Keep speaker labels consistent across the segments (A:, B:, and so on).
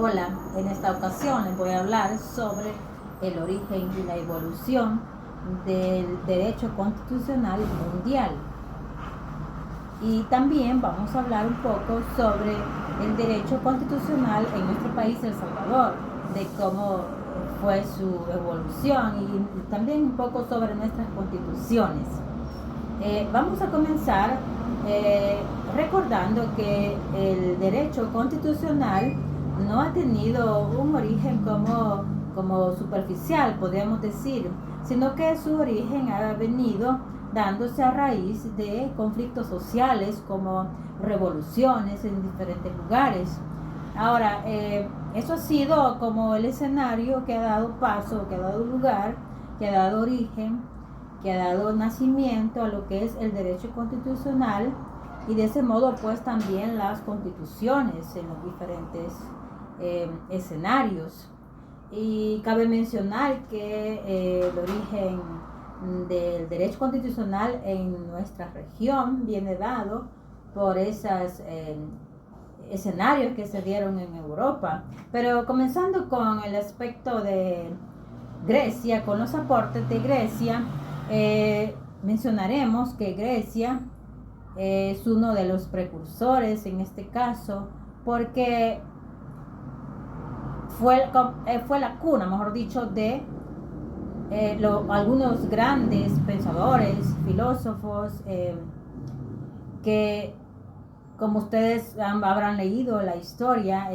A: Hola, en esta ocasión les voy a hablar sobre el origen y la evolución del derecho constitucional mundial. Y también vamos a hablar un poco sobre el derecho constitucional en nuestro país, El Salvador, de cómo fue su evolución y también un poco sobre nuestras constituciones. Vamos a comenzar recordando que el derecho constitucional no ha tenido un origen como superficial, podríamos decir, sino que su origen ha venido dándose a raíz de conflictos sociales como revoluciones en diferentes lugares. Ahora, eso ha sido como el escenario que ha dado paso, que ha dado lugar, que ha dado origen, que ha dado nacimiento a lo que es el derecho constitucional, y de ese modo pues también las constituciones en los diferentes escenarios. Y cabe mencionar que el origen del derecho constitucional en nuestra región viene dado por esos escenarios que se dieron en Europa. Pero comenzando con el aspecto de Grecia, con los aportes de Grecia, mencionaremos que Grecia es uno de los precursores en este caso, porque fue la cuna, mejor dicho, de algunos grandes pensadores, filósofos, que como ustedes habrán leído la historia,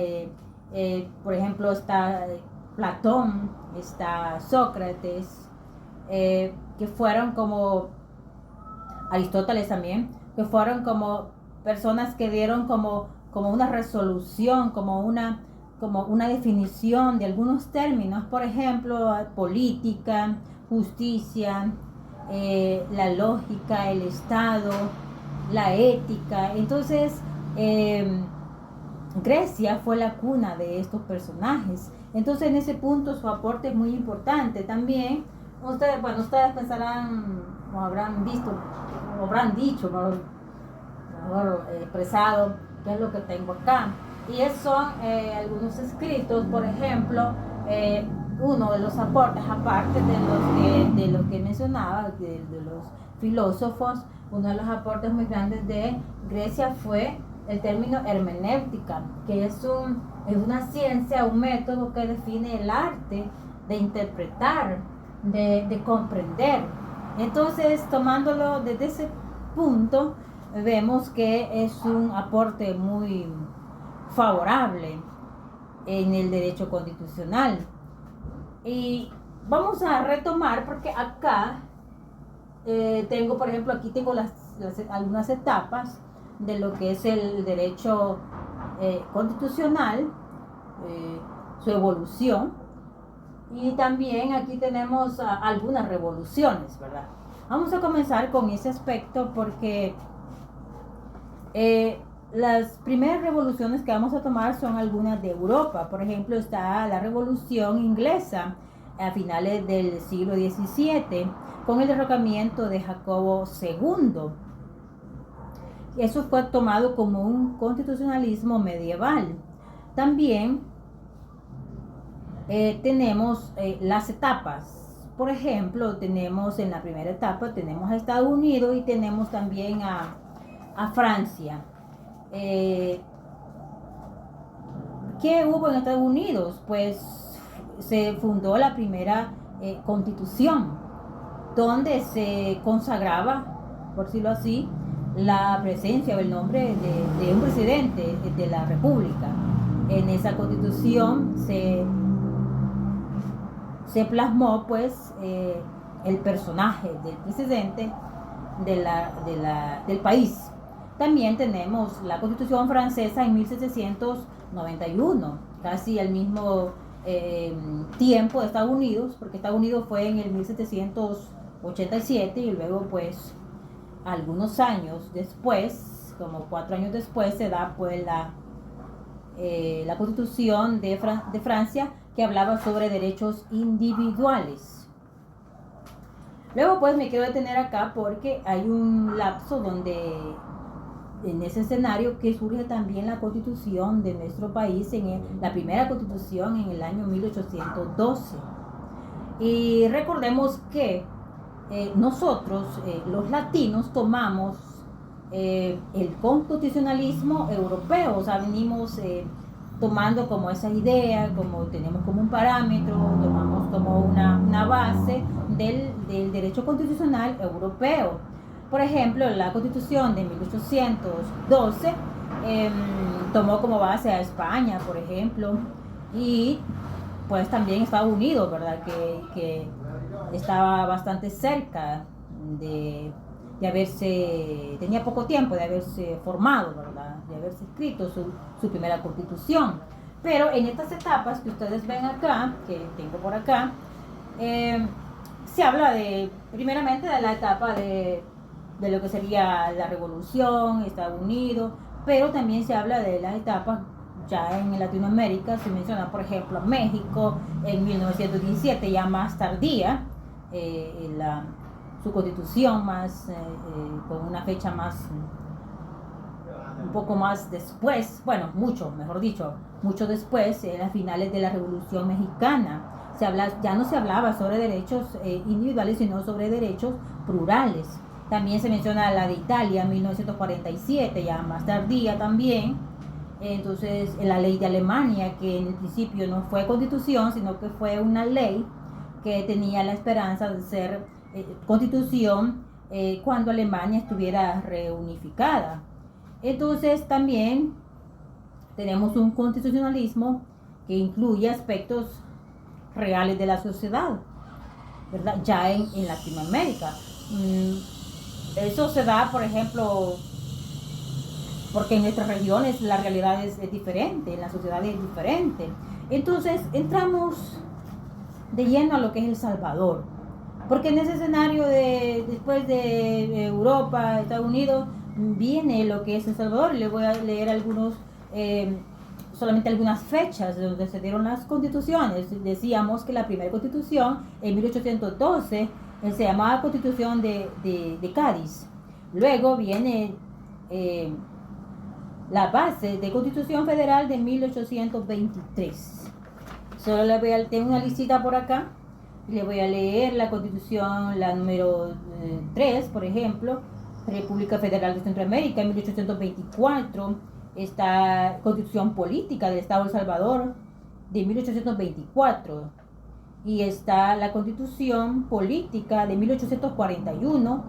A: por ejemplo está Platón, está Sócrates, que fueron como Aristóteles también, que fueron como personas que dieron como una resolución, como una definición de algunos términos, por ejemplo, política, justicia, la lógica, el Estado, la ética. Entonces, Grecia fue la cuna de estos personajes. Entonces, en ese punto su aporte es muy importante. También, ustedes pensarán, o habrán visto, o habrán dicho, mejor expresado, qué es lo que tengo acá. Y esos son algunos escritos, por ejemplo, uno de los aportes, aparte de los que mencionaba, de los filósofos, uno de los aportes muy grandes de Grecia fue el término hermenéutica, que es una ciencia, un método que define el arte de interpretar, de comprender. Entonces, tomándolo desde ese punto, vemos que es un aporte muy favorable en el derecho constitucional. Y vamos a retomar, porque acá tengo, por ejemplo, aquí tengo algunas etapas de lo que es el derecho constitucional, su evolución, y también aquí tenemos algunas revoluciones, ¿verdad? Vamos a comenzar con ese aspecto porque las primeras revoluciones que vamos a tomar son algunas de Europa. Por ejemplo, está la Revolución Inglesa a finales del siglo XVII, con el derrocamiento de Jacobo II. Eso fue tomado como un constitucionalismo medieval. También tenemos las etapas. Por ejemplo, tenemos en la primera etapa, tenemos a Estados Unidos y tenemos también a Francia. ¿Qué hubo en Estados Unidos? Pues se fundó la primera constitución, donde se consagraba, por decirlo así, la presencia o el nombre de un presidente de la república. En esa constitución se plasmó pues el personaje del presidente del país. También tenemos la Constitución francesa en 1791, casi al mismo tiempo de Estados Unidos, porque Estados Unidos fue en el 1787 y luego pues algunos años después, como 4 años después, se da pues la Constitución de Francia, que hablaba sobre derechos individuales. Luego pues me quiero detener acá porque hay un lapso donde en ese escenario que surge también la constitución de nuestro país, la primera constitución en el año 1812. Y recordemos que nosotros, los latinos, tomamos el constitucionalismo europeo, o sea, venimos tomando como esa idea, como tenemos como un parámetro, tomamos como una base del derecho constitucional europeo. Por ejemplo, la Constitución de 1812 tomó como base a España, por ejemplo, y pues también Estados Unidos, ¿verdad? Que estaba bastante cerca de tenía poco tiempo de haberse formado, ¿verdad? De haberse escrito su primera constitución. Pero en estas etapas que ustedes ven acá, que tengo por acá, se habla primeramente de la etapa de lo que sería la revolución, Estados Unidos, pero también se habla de las etapas ya en Latinoamérica. Se menciona, por ejemplo, México en 1917, ya más tardía, su constitución más con una fecha más un poco más después, bueno, mucho después, en las finales de la Revolución Mexicana. Ya no se hablaba sobre derechos individuales, sino sobre derechos plurales. También se menciona la de Italia en 1947, ya más tardía también. Entonces, la ley de Alemania, que en el principio no fue constitución, sino que fue una ley que tenía la esperanza de ser constitución cuando Alemania estuviera reunificada. Entonces también tenemos un constitucionalismo que incluye aspectos reales de la sociedad, ¿verdad? Ya en Latinoamérica. Eso se da, por ejemplo, porque en nuestras regiones la realidad es diferente, la sociedad es diferente. Entonces entramos de lleno a lo que es El Salvador. Porque en ese escenario después de Europa, Estados Unidos, viene lo que es El Salvador. Le voy a leer solamente algunas fechas de donde se dieron las constituciones. Decíamos que la primera constitución en 1812 se llamaba Constitución de Cádiz. Luego viene la base de Constitución Federal de 1823. Solo tengo una listita por acá. Le voy a leer la constitución, la número 3, por ejemplo, República Federal de Centroamérica, en 1824. Esta constitución política del Estado de El Salvador, de 1824. Y está la constitución política de 1841,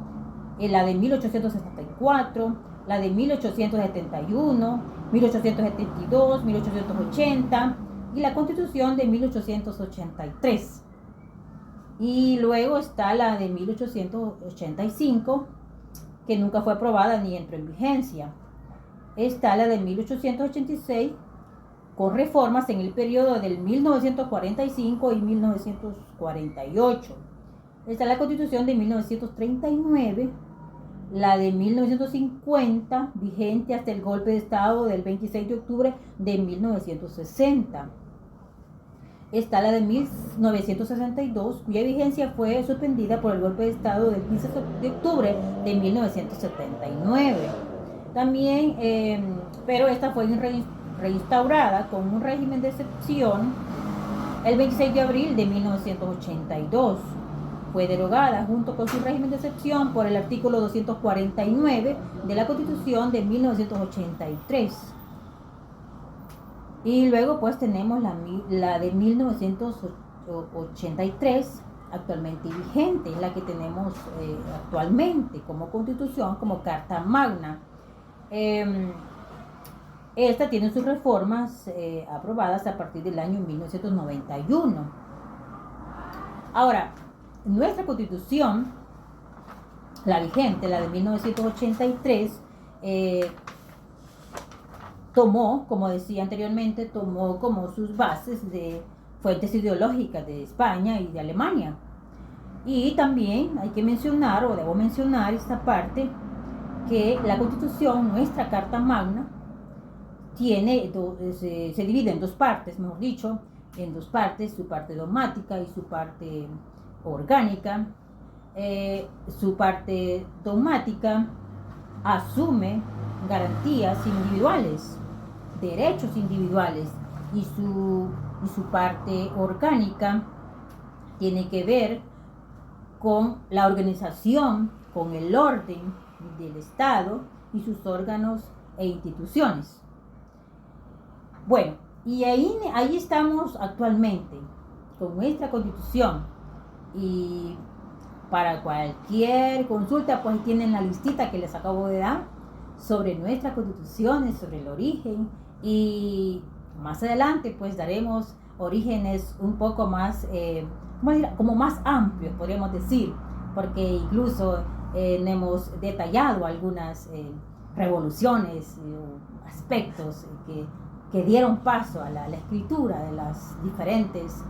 A: la de 1864, la de 1871, 1872, 1880 y la constitución de 1883. Y luego está la de 1885, que nunca fue aprobada ni entró en vigencia. Está la de 1886, con reformas en el periodo del 1945 y 1948. Está la Constitución de 1939, la de 1950, vigente hasta el golpe de Estado del 26 de octubre de 1960. Está la de 1962, cuya vigencia fue suspendida por el golpe de Estado del 15 de octubre de 1979. También, pero esta fue reinstaurada con un régimen de excepción el 26 de abril de 1982. Fue derogada junto con su régimen de excepción por el artículo 249 de la Constitución de 1983. Y luego pues tenemos la de 1983, actualmente vigente, la que tenemos actualmente como constitución, como Carta Magna. Esta tiene sus reformas aprobadas a partir del año 1991. Ahora, nuestra constitución, la vigente, la de 1983, tomó, como decía anteriormente, tomó como sus bases de fuentes ideológicas de España y de Alemania. Y también hay que mencionar, o debo mencionar esta parte, que la Constitución, nuestra Carta Magna, se divide en dos partes, mejor dicho, en dos partes, su parte dogmática y su parte orgánica. Su parte dogmática asume garantías individuales, derechos individuales, y su parte orgánica tiene que ver con la organización, con el orden del Estado y sus órganos e instituciones. Bueno, y ahí estamos actualmente, con nuestra Constitución. Y para cualquier consulta, pues tienen la listita que les acabo de dar sobre nuestra Constitución, sobre el origen, y más adelante pues daremos orígenes un poco más, como más amplios, podríamos decir, porque incluso hemos detallado algunas revoluciones, aspectos que dieron paso a la escritura de las diferentes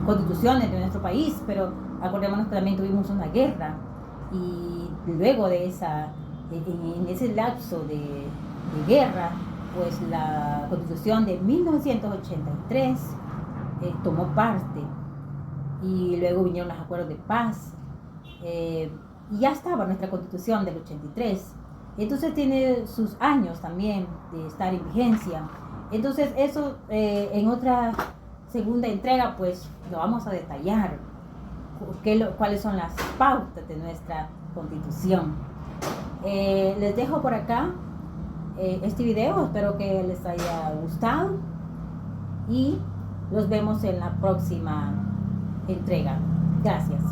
A: constituciones de nuestro país, pero acordémonos que también tuvimos una guerra, y luego de en ese lapso de guerra, pues la Constitución de 1983 tomó parte, y luego vinieron los acuerdos de paz, y ya estaba nuestra Constitución del 83. Entonces tiene sus años también de estar en vigencia. Entonces eso en otra segunda entrega pues lo vamos a detallar, cuáles son las pautas de nuestra Constitución. Les dejo por acá este video, espero que les haya gustado y los vemos en la próxima entrega. Gracias.